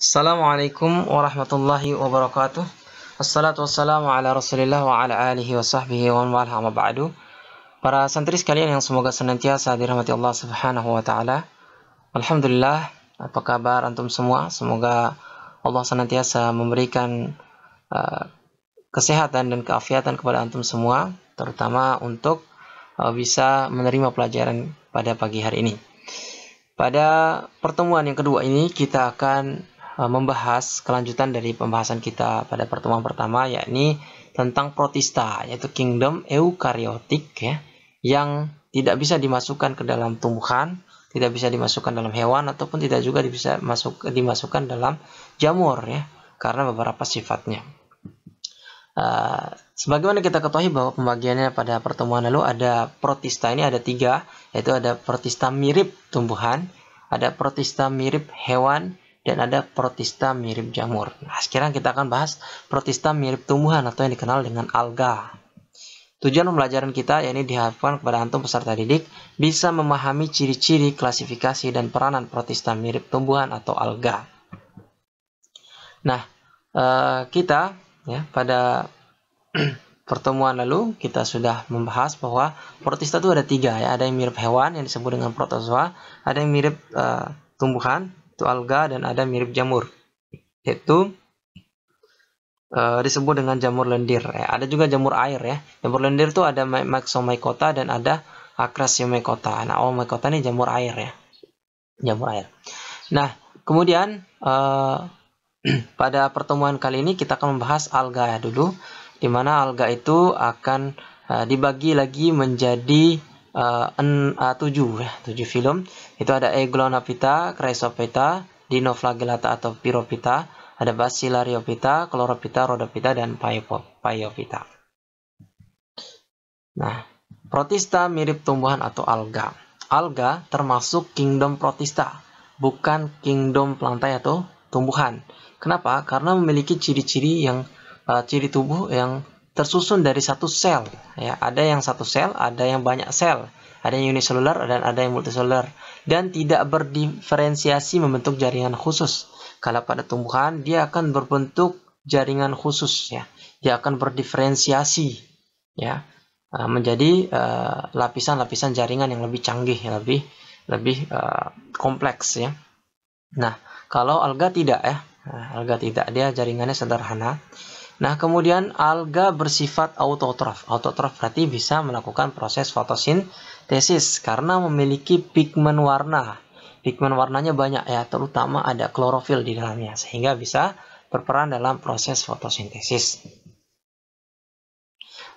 Assalamualaikum warahmatullahi wabarakatuh. Assalatu wassalamu ala rasulillah wa ala alihi wa sahbihi wa man wala amma ba'du. Para santri sekalian yang semoga senantiasa dirahmati Allah subhanahu wa ta'ala. Alhamdulillah, apa kabar antum semua? Semoga Allah senantiasa memberikan kesehatan dan keafiatan kepada antum semua, terutama untuk bisa menerima pelajaran pada pagi hari ini. Pada pertemuan yang kedua ini kita akan membahas kelanjutan dari pembahasan kita pada pertemuan pertama, yakni tentang protista, yaitu kingdom eukariotik ya, yang tidak bisa dimasukkan ke dalam tumbuhan, tidak bisa dimasukkan dalam hewan, ataupun tidak juga bisa dimasukkan dalam jamur ya, karena beberapa sifatnya. Sebagaimana kita ketahui bahwa pembagiannya pada pertemuan lalu, ada protista ini ada 3, yaitu ada protista mirip tumbuhan, ada protista mirip hewan, dan ada protista mirip jamur. Nah, sekarang kita akan bahas protista mirip tumbuhan atau yang dikenal dengan alga. Tujuan pembelajaran kita yakni diharapkan kepada antum peserta didik bisa memahami ciri-ciri, klasifikasi, dan peranan protista mirip tumbuhan atau alga. Nah, kita ya pada pertemuan lalu kita sudah membahas bahwa protista itu ada 3 ya, ada yang mirip hewan yang disebut dengan protozoa, ada yang mirip tumbuhan itu alga, dan ada mirip jamur yaitu disebut dengan jamur lendir ya. Ada juga jamur air ya. Jamur lendir itu ada Myxomycota dan ada Acrasiomycota. Nah, Mycota ini jamur air ya, jamur air. Nah, kemudian pada pertemuan kali ini kita akan membahas alga ya dulu, di mana alga itu akan dibagi lagi menjadi 7 film. Itu ada Eglonaphyta, Chrysophyta, Dinoflagellata atau Pyrophyta, ada Bacillariophyta, Chlorophyta, Rhodophyta, dan Phaeophyta. Nah, protista mirip tumbuhan atau alga. Alga termasuk kingdom protista, bukan kingdom plantae atau tumbuhan. Kenapa? Karena memiliki ciri-ciri yang ciri tubuh yang tersusun dari satu sel ya. Ada yang satu sel, ada yang banyak sel, ada yang uniselular dan ada yang multiselular, dan tidak berdiferensiasi membentuk jaringan khusus. Kalau pada tumbuhan dia akan berbentuk jaringan khusus ya, dia akan berdiferensiasi ya menjadi lapisan-lapisan jaringan yang lebih canggih, lebih kompleks ya. Nah, kalau alga tidak ya, alga tidak, dia jaringannya sederhana. Nah, kemudian alga bersifat autotrof. Autotrof berarti bisa melakukan proses fotosintesis karena memiliki pigmen warna. Pigmen warnanya banyak ya, terutama ada klorofil di dalamnya, sehingga bisa berperan dalam proses fotosintesis.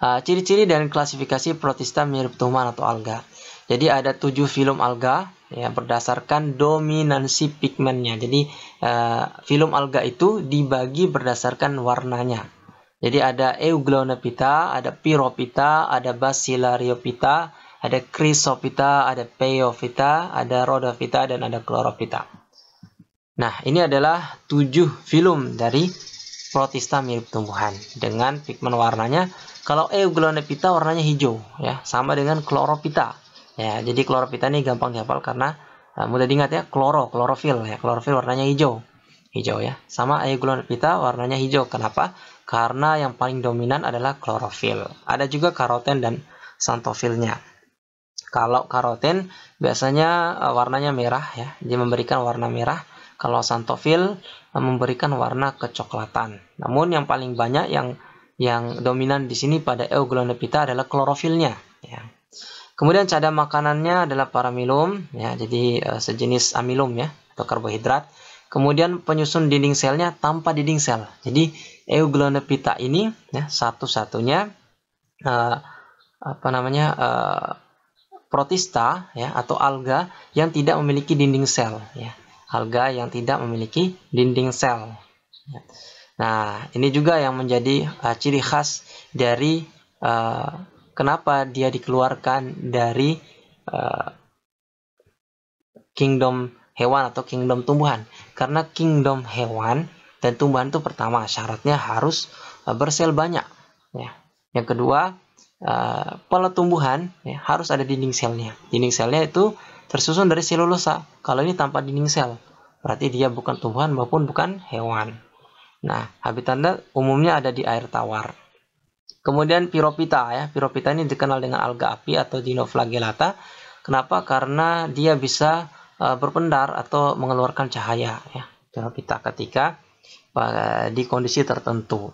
Ciri-ciri dan klasifikasi protista mirip tumbuhan atau alga. Jadi ada 7 film alga ya, berdasarkan dominansi pigmennya. Jadi film alga itu dibagi berdasarkan warnanya. Jadi ada Eglonaphyta, ada Pyrophyta, ada Bacillariophyta, ada Chrysophyta, ada Phaeophyta, ada Rhodophyta, dan ada Chlorophyta. Nah, ini adalah 7 film dari protista mirip tumbuhan dengan pigmen warnanya. Kalau Eglonaphyta warnanya hijau ya, sama dengan Chlorophyta. Ya, jadi Chlorophyta ini gampang dihafal karena mudah diingat ya, klorofil ya. Klorofil warnanya hijau ya. Sama Eglonaphyta warnanya hijau. Kenapa? Karena yang paling dominan adalah klorofil. Ada juga karoten dan xanthophyllnya. Kalau karoten biasanya warnanya merah ya, dia memberikan warna merah. Kalau xanthophyll memberikan warna kecoklatan. Namun yang paling banyak yang dominan di sini pada Eglonaphyta adalah klorofilnya ya. Kemudian cadang makanannya adalah paramilum ya, jadi sejenis amilum ya atau karbohidrat. Kemudian penyusun dinding selnya tanpa dinding sel. Jadi Eglonaphyta ini ya satu-satunya protista ya atau alga yang tidak memiliki dinding sel ya. Alga yang tidak memiliki dinding sel. Ya. Nah, ini juga yang menjadi ciri khas dari kenapa dia dikeluarkan dari kingdom hewan atau kingdom tumbuhan. Karena kingdom hewan dan tumbuhan itu pertama syaratnya harus bersel banyak. Ya. Yang kedua, pada tumbuhan ya, harus ada dinding selnya. Dinding selnya itu tersusun dari selulosa. Kalau ini tanpa dinding sel. berarti dia bukan tumbuhan maupun bukan hewan. Nah, habitatnya umumnya ada di air tawar. Kemudian Pyrophyta ya. Pyrophyta ini dikenal dengan alga api atau Dinoflagellata. Kenapa? Karena dia bisa berpendar atau mengeluarkan cahaya ya. Pyrophyta ketika di kondisi tertentu.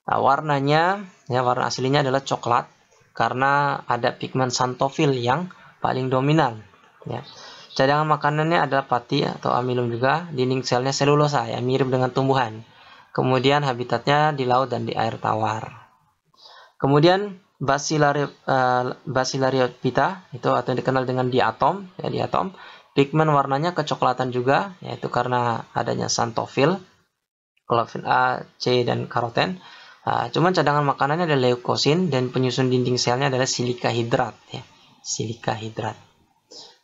Nah, warnanya ya, warna aslinya adalah coklat karena ada pigmen xanthophyll yang paling dominan ya. Cadangan makanannya adalah pati atau amilum juga. Dinding selnya selulosa ya, mirip dengan tumbuhan. Kemudian habitatnya di laut dan di air tawar. Kemudian Basilaryophyta itu atau yang dikenal dengan diatom ya, diatom. Pigmen warnanya kecoklatan juga, yaitu karena adanya xanthophyll, klorofil A, C, dan karoten. Cuman cadangan makanannya adalah leukosin dan penyusun dinding selnya adalah silika hidrat ya, silika hidrat.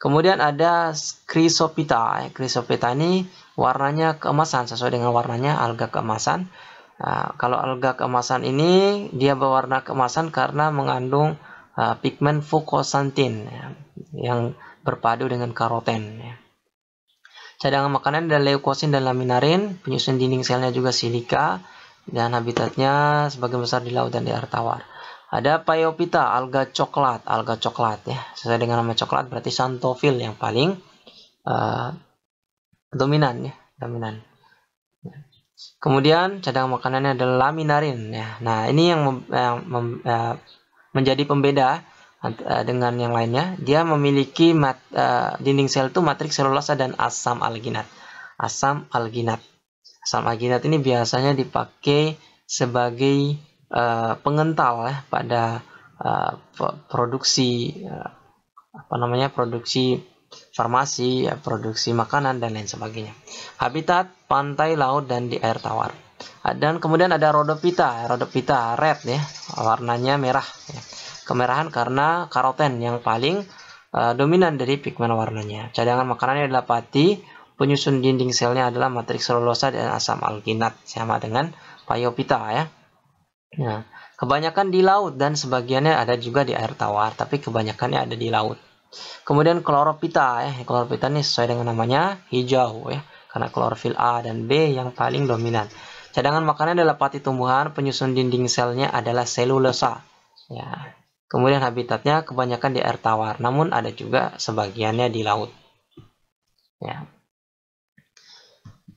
Kemudian ada Chrysophyta. Chrysophyta ini warnanya keemasan sesuai dengan warnanya alga keemasan. Kalau alga keemasan ini dia berwarna keemasan karena mengandung pigmen fucoxanthin ya, yang berpadu dengan karoten ya. Cadangan makanan adalah leukosin dan laminarin, penyusun dinding selnya juga silika, dan habitatnya sebagian besar di laut dan di air tawar. Ada Phaeophyta, alga coklat ya. Sesuai dengan nama coklat berarti xanthophyll yang paling dominan ya, dominan. Kemudian cadangan makanannya adalah laminarin ya. Nah, ini yang menjadi pembeda dengan yang lainnya. Dia memiliki dinding sel itu matriks selulosa dan asam alginat. Asam alginat ini biasanya dipakai sebagai pengental ya pada produksi produksi farmasi, ya, produksi makanan dan lain sebagainya. Habitat pantai, laut, dan di air tawar. Dan kemudian ada Rhodophyta red ya, warnanya merah ya. Kemerahan karena karoten yang paling dominan dari pigmen warnanya. Cadangan makanannya adalah pati, penyusun dinding selnya adalah matriks selulosa dan asam alginat, sama dengan Phaeophyta ya. Nah, kebanyakan di laut dan sebagiannya ada juga di air tawar, tapi kebanyakannya ada di laut. Kemudian Chlorophyta ya, Chlorophyta ini sesuai dengan namanya hijau ya, karena klorofil A dan B yang paling dominan. Cadangan makanan adalah pati tumbuhan, penyusun dinding selnya adalah selulosa ya. Kemudian habitatnya kebanyakan di air tawar, namun ada juga sebagiannya di laut ya.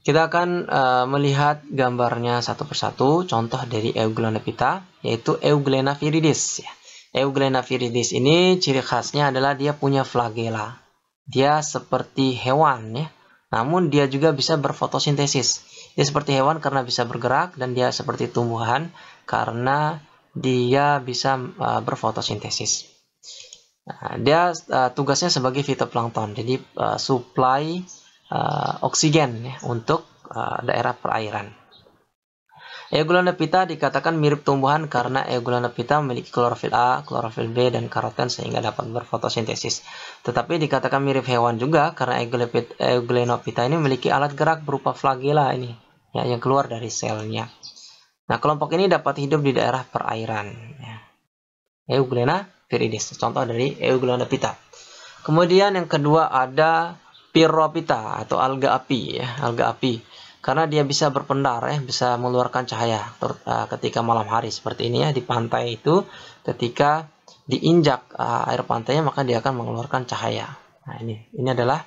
Kita akan melihat gambarnya satu persatu, contoh dari Euglenophyta, yaitu Euglena viridis ya. Euglena viridis ini ciri khasnya adalah dia punya flagela. Dia seperti hewan ya, namun dia juga bisa berfotosintesis. Dia seperti hewan karena bisa bergerak, dan dia seperti tumbuhan karena dia bisa berfotosintesis. Nah, dia tugasnya sebagai fitoplankton, jadi supply oksigen ya, untuk daerah perairan. Euglenophyta dikatakan mirip tumbuhan karena Euglenophyta memiliki klorofil A, klorofil B, dan karoten sehingga dapat berfotosintesis. Tetapi dikatakan mirip hewan juga karena Euglenophyta ini memiliki alat gerak berupa flagela ini ya, yang keluar dari selnya. Nah, kelompok ini dapat hidup di daerah perairan ya. Euglena viridis, contoh dari Euglenophyta. Kemudian yang kedua ada Pyrophyta atau alga api ya, alga api. Karena dia bisa berpendar ya, bisa mengeluarkan cahaya ketika malam hari seperti ini ya, di pantai itu ketika diinjak air pantainya maka dia akan mengeluarkan cahaya. Nah, ini adalah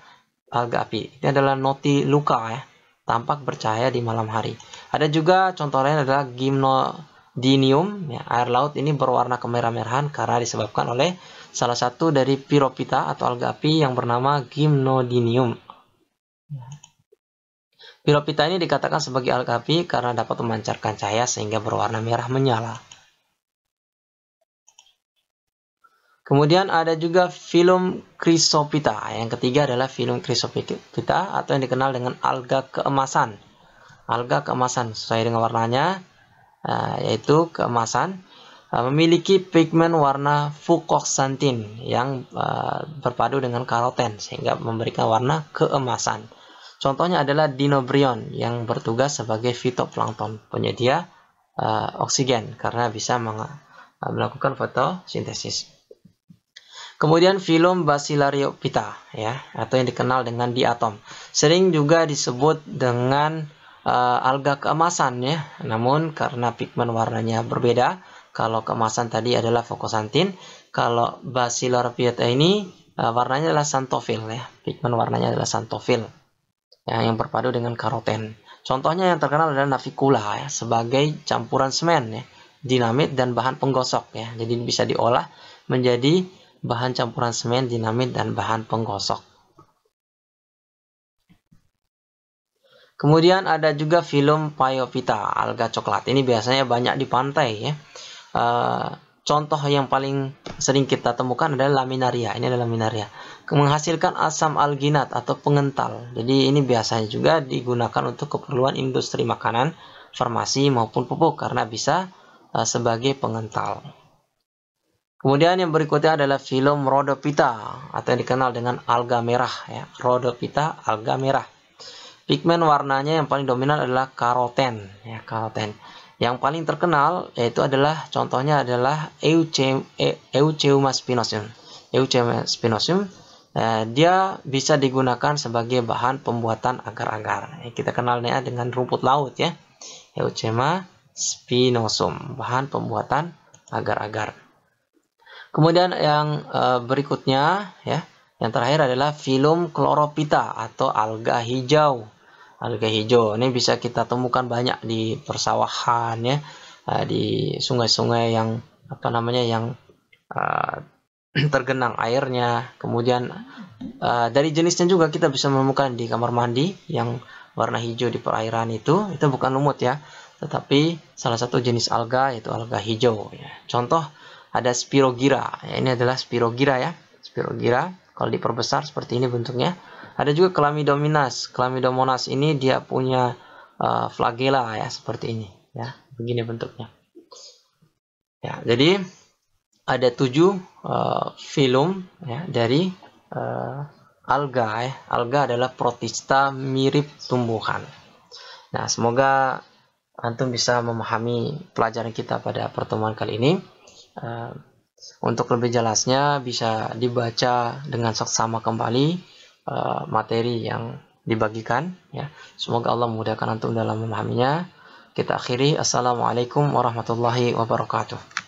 alga api. Ini adalah Notiluca ya, tampak bercahaya di malam hari. Ada juga contoh lain adalah Gymnodinium ya, air laut ini berwarna kemerah-merahan karena disebabkan oleh salah satu dari Pyrophyta atau alga api yang bernama Gymnodinium. Pyrophyta ini dikatakan sebagai alga api karena dapat memancarkan cahaya sehingga berwarna merah menyala. Kemudian ada juga filum Chrysophyta. Yang ketiga adalah filum Chrysophyta atau yang dikenal dengan alga keemasan. Alga keemasan sesuai dengan warnanya, yaitu keemasan. Memiliki pigmen warna fucoxanthin yang berpadu dengan karoten sehingga memberikan warna keemasan. Contohnya adalah Dinobrion yang bertugas sebagai fitoplankton, penyedia oksigen karena bisa melakukan fotosintesis. Kemudian filum Bacillariophyta ya, atau yang dikenal dengan diatom. Sering juga disebut dengan alga keemasan ya. Namun karena pigmen warnanya berbeda, kalau keemasan tadi adalah fokosantin, kalau Bacillariophyta ini warnanya adalah xanthophyll ya. Pigmen warnanya adalah xanthophyll ya, yang berpadu dengan karoten. Contohnya yang terkenal adalah Navicula ya, sebagai campuran semen ya, dinamit dan bahan penggosok ya. Jadi bisa diolah menjadi bahan campuran semen, dinamit, dan bahan penggosok. Kemudian ada juga filum Phaeophyta, alga coklat. Ini biasanya banyak di pantai ya. Contoh yang paling sering kita temukan adalah laminaria. Ini adalah laminaria. Menghasilkan asam alginat atau pengental. Jadi ini biasanya juga digunakan untuk keperluan industri makanan, farmasi maupun pupuk karena bisa sebagai pengental. Kemudian yang berikutnya adalah filum Rhodophyta atau yang dikenal dengan alga merah ya. Rhodophyta alga merah. Pigmen warnanya yang paling dominan adalah karoten ya, karoten. Yang paling terkenal yaitu adalah contohnya adalah Eucheuma spinosum. Eucheuma spinosum dia bisa digunakan sebagai bahan pembuatan agar-agar. Kita kenalnya dengan rumput laut ya. Eucheuma spinosum, bahan pembuatan agar-agar. Kemudian yang berikutnya ya, yang terakhir adalah filum Chlorophyta atau alga hijau. Alga hijau ini bisa kita temukan banyak di persawahan ya, di sungai-sungai yang yang tergenang airnya. Kemudian dari jenisnya juga kita bisa menemukan di kamar mandi yang warna hijau di perairan itu bukan lumut ya, tetapi salah satu jenis alga yaitu alga hijau ya. Contoh ada Spirogyra ya, ini adalah Spirogyra ya, Spirogyra kalau diperbesar seperti ini bentuknya. Ada juga Chlamydomonas. Chlamydomonas ini dia punya flagella ya, seperti ini ya, begini bentuknya ya. Jadi ada 7 filum ya dari alga ya. Alga adalah protista mirip tumbuhan. Nah, semoga antum bisa memahami pelajaran kita pada pertemuan kali ini. Untuk lebih jelasnya bisa dibaca dengan seksama kembali materi yang dibagikan ya. Semoga Allah memudahkan antum dalam memahaminya. Kita akhiri. Assalamualaikum warahmatullahi wabarakatuh.